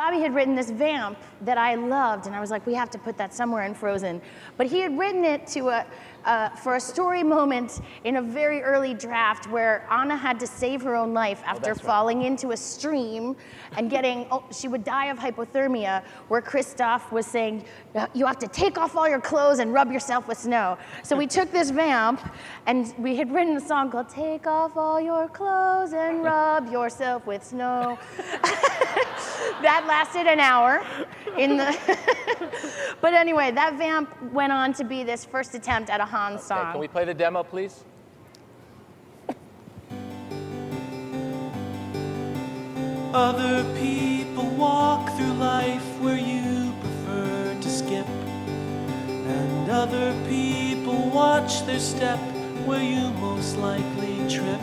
Bobby had written this vamp that I loved, and I was like, we have to put that somewhere in Frozen. But he had written it for a story moment in a very early draft where Anna had to save her own life after falling into a stream and she would die of hypothermia, where Kristoff was saying, you have to take off all your clothes and rub yourself with snow. So we took this vamp, and we had written a song called Take Off All Your Clothes and Rub Yourself with Snow. That lasted an hour but anyway, that vamp went on to be this first attempt at a Hans song. Can we play the demo, please? Other people walk through life where you prefer to skip, and other people watch their step where you most likely trip.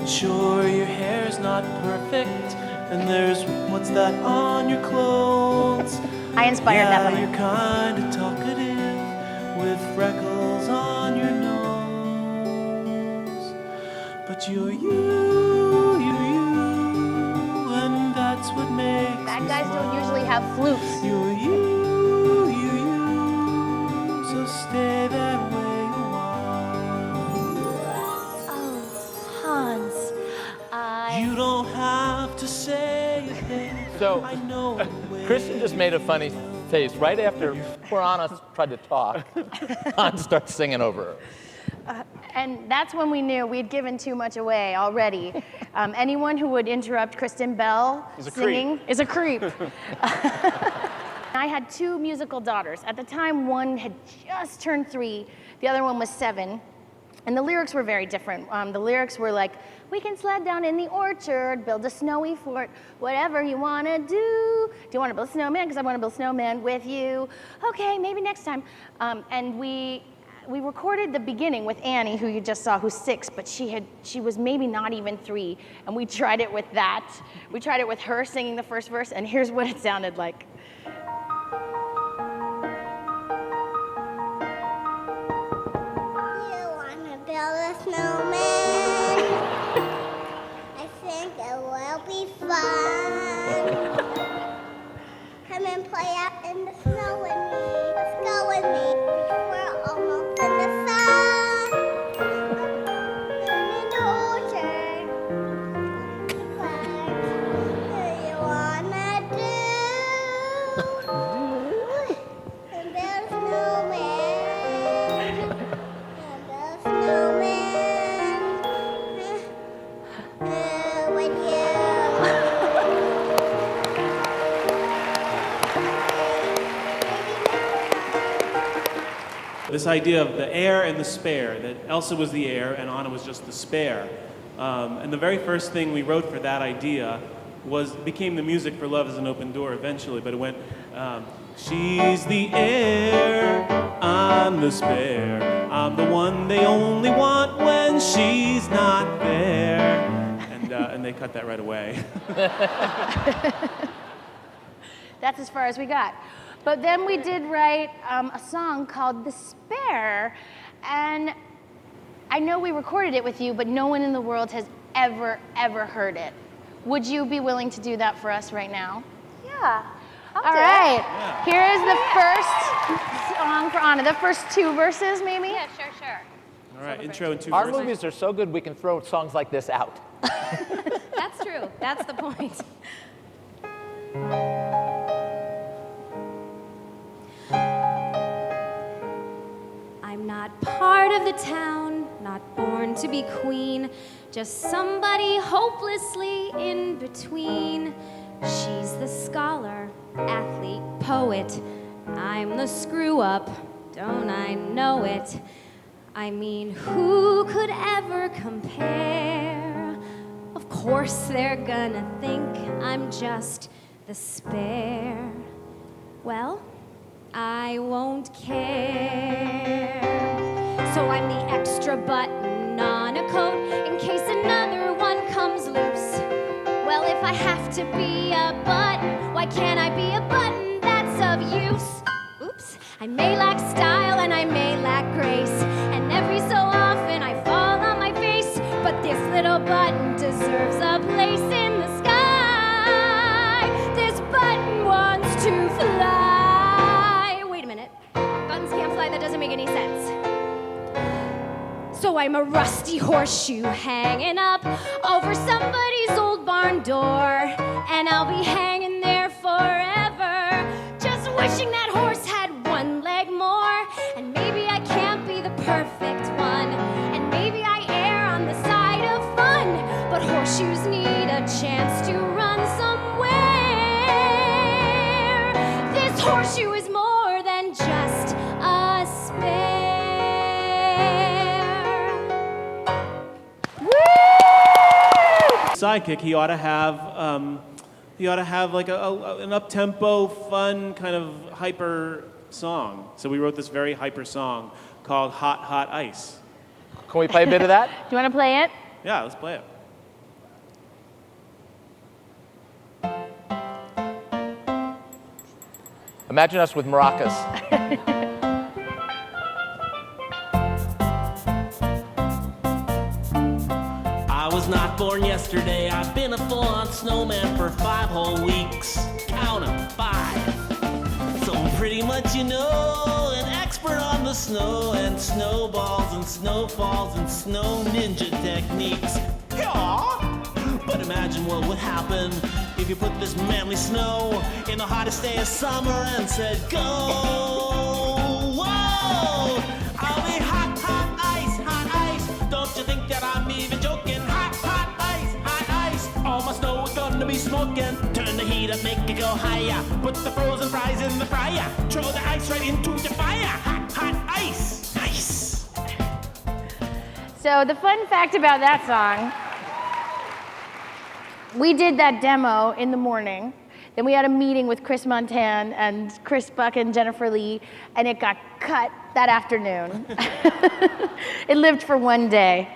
Sure, your hair's not perfect, and there's what's that on your clothes? I inspired that one. You're kind of talkative with freckles on your nose, but you're you, and that's what makes Bad me guys smile. don't usually have flutes. You're you, so stay that way a while. Oh, Hans, You don't have to say a thing. So, I know the way. Kristen just made a funny face right after poor Anna tried to talk. Hans starts singing over her. and that's when we knew we'd given too much away already. Anyone who would interrupt Kristen Bell singing is a creep. I had two musical daughters. At the time, one had just turned 3, the other one was 7. And the lyrics were very different. The lyrics were like, we can sled down in the orchard, build a snowy fort, whatever you want to do. Do you want to build a snowman? Because I want to build a snowman with you. Okay, maybe next time. And we recorded the beginning with Annie, who you just saw, who's 6, but she was maybe not even 3. And we tried it with that. We tried it with her singing the first verse, and here's what it sounded like. Build a snowman. I think it will be fun. Come and play out in the snow with me. Let's go with me. We're almost in the sun. In the orchard. What do you wanna do? And build a snowman. This idea of the heir and the spare, that Elsa was the heir and Anna was just the spare. And the very first thing we wrote for that idea became the music for Love is an Open Door eventually, but it went, she's the heir, I'm the spare, I'm the one they only want when she's not there. And they cut that right away. That's as far as we got. But then we did write a song called The Spare, and I know we recorded it with you, but no one in the world has ever heard it. Would you be willing to do that for us right now? Yeah. All right. Yeah. Here is the first song for Anna. The first 2 verses, maybe? Yeah, sure. All right, intro and 2 Our verses. movies are so good we can throw songs like this out. That's true. That's the point. I'm not part of the town, not born to be queen, just somebody hopelessly in between. She's the scholar, athlete, poet. I'm the screw-up, don't I know it? I mean, who could ever compare? Of course they're gonna think I'm just the spare. Well, I won't care. So I'm the extra button on a coat in case another one comes loose. Well, if I have to be a button, why can't I be a button that's of use? Oops, I may lack style and I may lack grace, and every so often I fall on my face, but this little button deserves a place in the sky. I'm a rusty horseshoe hanging up over somebody's old barn door. And I'll be hanging there forever, just wishing that horse had one leg more. And maybe I can't be the perfect one, and maybe I err on the side of fun, but horseshoes need a chance to run somewhere. This horseshoe is more than just a spare. Sidekick, he ought to have like an up-tempo, fun, kind of hyper song. So we wrote this very hyper song called Hot, Hot Ice. Can we play a bit of that? Do you want to play it? Yeah, let's play it. Imagine us with maracas. I was not born yesterday. I've been a full-on snowman for 5 whole weeks. Count 'em, 5. So I'm pretty much, you know, an expert on the snow and snowballs and snowfalls and snow ninja techniques. Yeah. But imagine what would happen if you put this manly snow in the hottest day of summer and said, go! Whoa! I'll be hot, hot ice, don't you think that I'm even joking? Hot, hot ice, all my snow is gonna be smoking. Turn the heat up, make it go higher, put the frozen fries in the fryer, throw the ice right into the fire. Hot, hot ice, ice. So the fun fact about that song, we did that demo in the morning. Then we had a meeting with Chris Montan and Chris Buck and Jennifer Lee, and it got cut that afternoon. It lived for one day.